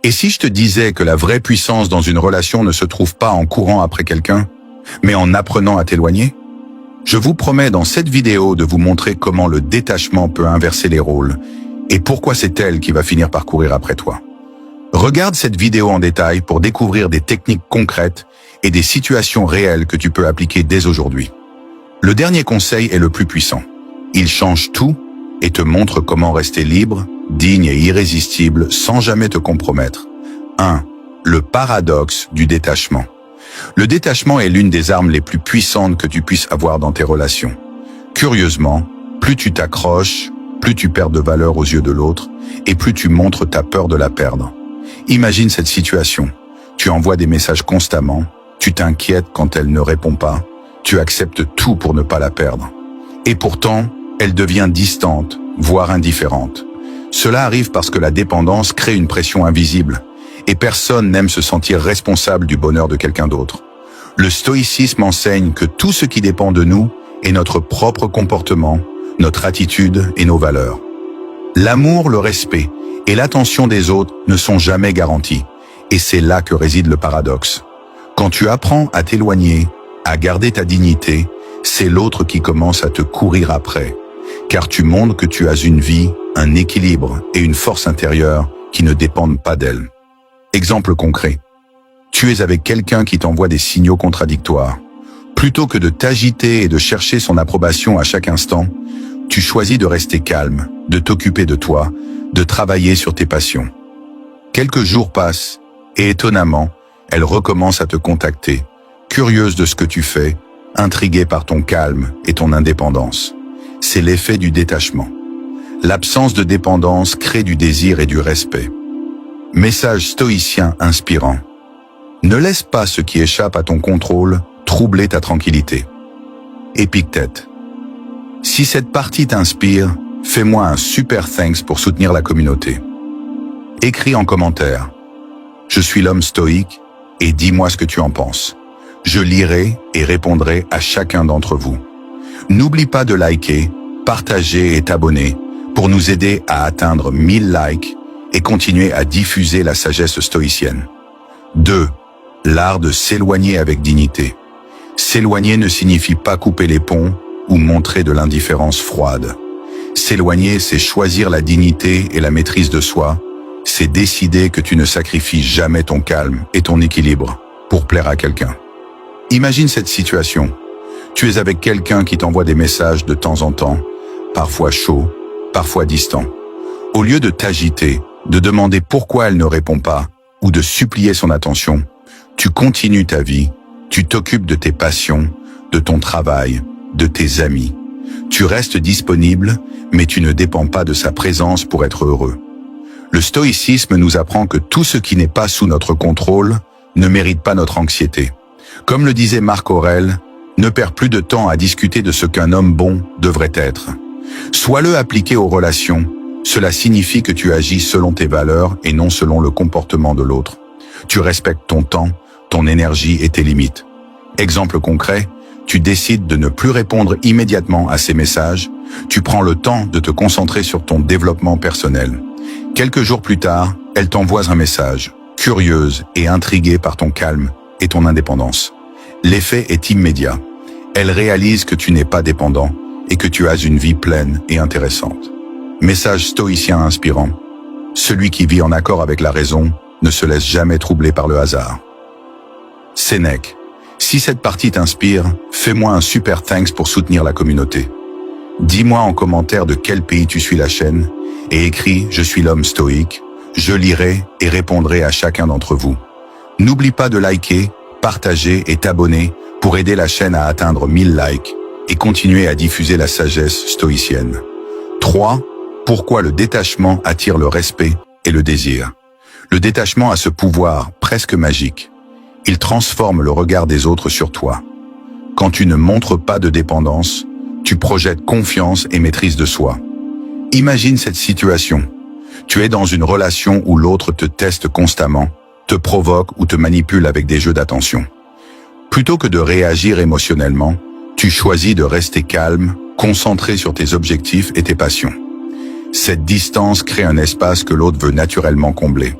Et si je te disais que la vraie puissance dans une relation ne se trouve pas en courant après quelqu'un, mais en apprenant à t'éloigner? Je vous promets dans cette vidéo de vous montrer comment le détachement peut inverser les rôles et pourquoi c'est elle qui va finir par courir après toi. Regarde cette vidéo en détail pour découvrir des techniques concrètes et des situations réelles que tu peux appliquer dès aujourd'hui. Le dernier conseil est le plus puissant. Il change tout et te montre comment rester libre, digne et irrésistible sans jamais te compromettre. 1. Le paradoxe du détachement. Le détachement est l'une des armes les plus puissantes que tu puisses avoir dans tes relations. Curieusement, plus tu t'accroches, plus tu perds de valeur aux yeux de l'autre et plus tu montres ta peur de la perdre. Imagine cette situation. Tu envoies des messages constamment, tu t'inquiètes quand elle ne répond pas, tu acceptes tout pour ne pas la perdre. Et pourtant, elle devient distante, voire indifférente. Cela arrive parce que la dépendance crée une pression invisible, et personne n'aime se sentir responsable du bonheur de quelqu'un d'autre. Le stoïcisme enseigne que tout ce qui dépend de nous est notre propre comportement, notre attitude et nos valeurs. L'amour, le respect et l'attention des autres ne sont jamais garantis, et c'est là que réside le paradoxe. Quand tu apprends à t'éloigner, à garder ta dignité, c'est l'autre qui commence à te courir après, car tu montres que tu as une vie, un équilibre et une force intérieure qui ne dépendent pas d'elle. Exemple concret. Tu es avec quelqu'un qui t'envoie des signaux contradictoires. Plutôt que de t'agiter et de chercher son approbation à chaque instant, tu choisis de rester calme, de t'occuper de toi, de travailler sur tes passions. Quelques jours passent, et étonnamment, elle recommence à te contacter, curieuse de ce que tu fais, intriguée par ton calme et ton indépendance. C'est l'effet du détachement. L'absence de dépendance crée du désir et du respect. Message stoïcien inspirant. Ne laisse pas ce qui échappe à ton contrôle troubler ta tranquillité. Épictète. Si cette partie t'inspire, fais-moi un super thanks pour soutenir la communauté. Écris en commentaire. Je suis l'homme stoïque et dis-moi ce que tu en penses. Je lirai et répondrai à chacun d'entre vous. N'oublie pas de liker, partager et t'abonner pour nous aider à atteindre 1000 likes et continuer à diffuser la sagesse stoïcienne. 2. L'art de s'éloigner avec dignité. S'éloigner ne signifie pas couper les ponts ou montrer de l'indifférence froide. S'éloigner, c'est choisir la dignité et la maîtrise de soi. C'est décider que tu ne sacrifies jamais ton calme et ton équilibre pour plaire à quelqu'un. Imagine cette situation. Tu es avec quelqu'un qui t'envoie des messages de temps en temps, parfois chauds, parfois distants. Au lieu de t'agiter, de demander pourquoi elle ne répond pas ou de supplier son attention, tu continues ta vie, tu t'occupes de tes passions, de ton travail, de tes amis. Tu restes disponible, mais tu ne dépends pas de sa présence pour être heureux. Le stoïcisme nous apprend que tout ce qui n'est pas sous notre contrôle ne mérite pas notre anxiété. Comme le disait Marc Aurèle, ne perds plus de temps à discuter de ce qu'un homme bon devrait être. Sois-le appliqué aux relations. Cela signifie que tu agis selon tes valeurs et non selon le comportement de l'autre. Tu respectes ton temps, ton énergie et tes limites. Exemple concret, tu décides de ne plus répondre immédiatement à ces messages. Tu prends le temps de te concentrer sur ton développement personnel. Quelques jours plus tard, elle t'envoie un message, curieuse et intriguée par ton calme et ton indépendance. L'effet est immédiat. Elle réalise que tu n'es pas dépendant et que tu as une vie pleine et intéressante. Message stoïcien inspirant. Celui qui vit en accord avec la raison ne se laisse jamais troubler par le hasard. Sénèque. Si cette partie t'inspire, fais-moi un super thanks pour soutenir la communauté. Dis-moi en commentaire de quel pays tu suis la chaîne et écris « Je suis l'homme stoïque ». Je lirai et répondrai à chacun d'entre vous. N'oublie pas de liker, partager et t'abonner pour aider la chaîne à atteindre 1000 likes et continuer à diffuser la sagesse stoïcienne. 3. Pourquoi le détachement attire le respect et le désir. Le détachement a ce pouvoir presque magique. Il transforme le regard des autres sur toi. Quand tu ne montres pas de dépendance, tu projettes confiance et maîtrise de soi. Imagine cette situation. Tu es dans une relation où l'autre te teste constamment, te provoque ou te manipule avec des jeux d'attention. Plutôt que de réagir émotionnellement, tu choisis de rester calme, concentré sur tes objectifs et tes passions. Cette distance crée un espace que l'autre veut naturellement combler.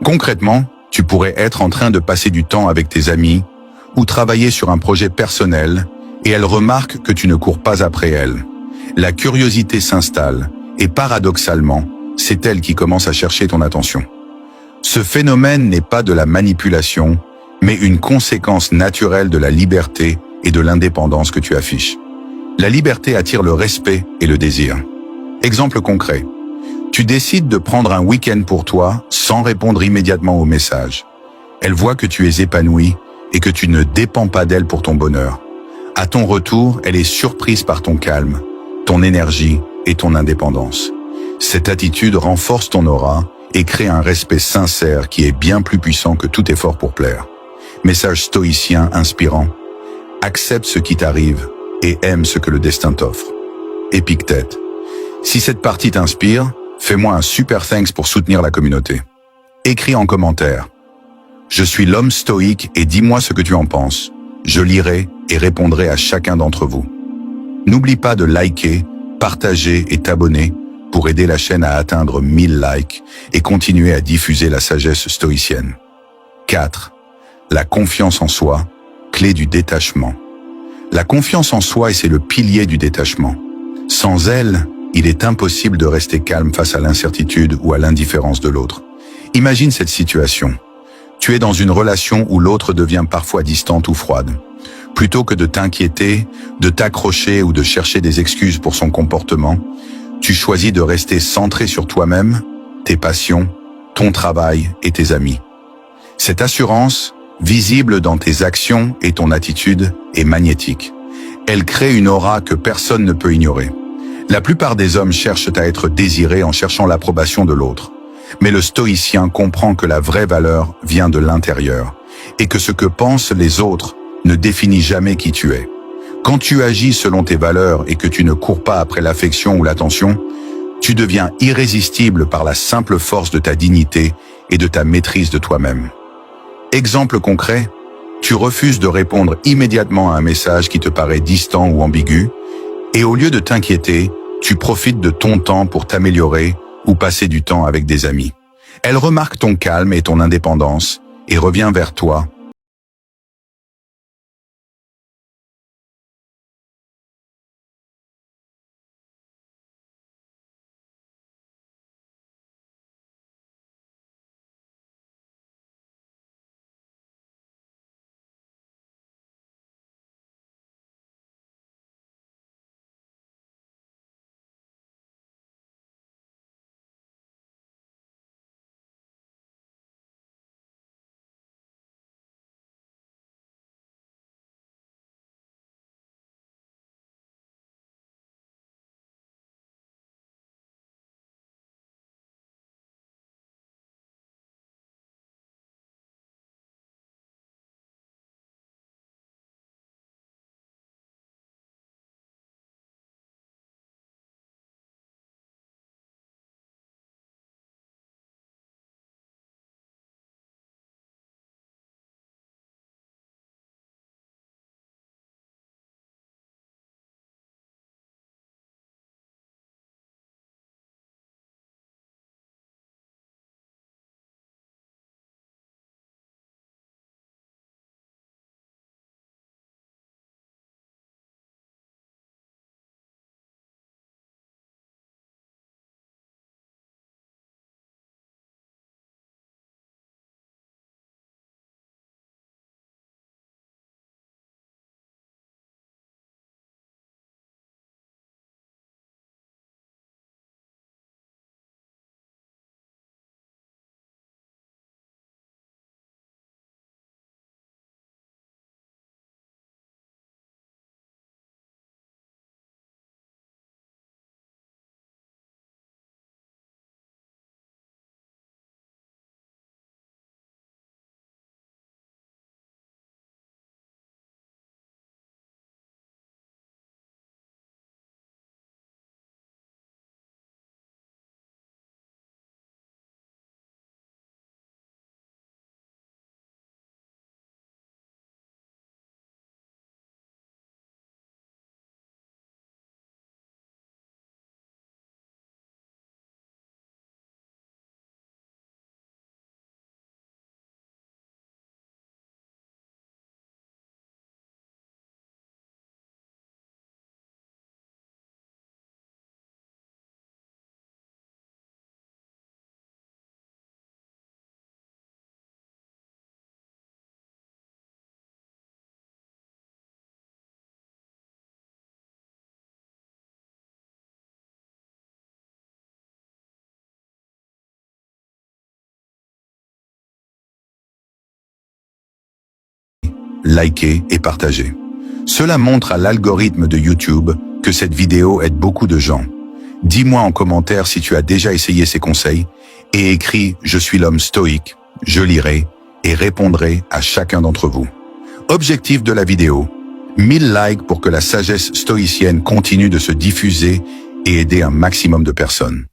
Concrètement, tu pourrais être en train de passer du temps avec tes amis ou travailler sur un projet personnel et elle remarque que tu ne cours pas après elle. La curiosité s'installe et paradoxalement, c'est elle qui commence à chercher ton attention. Ce phénomène n'est pas de la manipulation, mais une conséquence naturelle de la liberté et de l'indépendance que tu affiches. La liberté attire le respect et le désir. Exemple concret. Tu décides de prendre un week-end pour toi sans répondre immédiatement aux messages. Elle voit que tu es épanoui et que tu ne dépends pas d'elle pour ton bonheur. À ton retour, elle est surprise par ton calme, ton énergie et ton indépendance. Cette attitude renforce ton aura et crée un respect sincère qui est bien plus puissant que tout effort pour plaire. Message stoïcien inspirant. Accepte ce qui t'arrive et aime ce que le destin t'offre. Épictète. Si cette partie t'inspire, fais-moi un super thanks pour soutenir la communauté. Écris en commentaire. Je suis l'homme stoïque et dis-moi ce que tu en penses. Je lirai et répondrai à chacun d'entre vous. N'oublie pas de liker, partager et t'abonner pour aider la chaîne à atteindre 1000 likes et continuer à diffuser la sagesse stoïcienne. 4. La confiance en soi, clé du détachement. La confiance en soi, c'est le pilier du détachement. Sans elle, il est impossible de rester calme face à l'incertitude ou à l'indifférence de l'autre. Imagine cette situation. Tu es dans une relation où l'autre devient parfois distante ou froide. Plutôt que de t'inquiéter, de t'accrocher ou de chercher des excuses pour son comportement, tu choisis de rester centré sur toi-même, tes passions, ton travail et tes amis. Cette assurance, visible dans tes actions et ton attitude, est magnétique. Elle crée une aura que personne ne peut ignorer. La plupart des hommes cherchent à être désirés en cherchant l'approbation de l'autre. Mais le stoïcien comprend que la vraie valeur vient de l'intérieur et que ce que pensent les autres ne définit jamais qui tu es. Quand tu agis selon tes valeurs et que tu ne cours pas après l'affection ou l'attention, tu deviens irrésistible par la simple force de ta dignité et de ta maîtrise de toi-même. Exemple concret, tu refuses de répondre immédiatement à un message qui te paraît distant ou ambigu, et au lieu de t'inquiéter, tu profites de ton temps pour t'améliorer ou passer du temps avec des amis. Elle remarque ton calme et ton indépendance et revient vers toi likez et partagez. Cela montre à l'algorithme de YouTube que cette vidéo aide beaucoup de gens. Dis-moi en commentaire si tu as déjà essayé ces conseils et écris « Je suis l'homme stoïque ». Je lirai et répondrai à chacun d'entre vous. Objectif de la vidéo, 1000 likes pour que la sagesse stoïcienne continue de se diffuser et aider un maximum de personnes.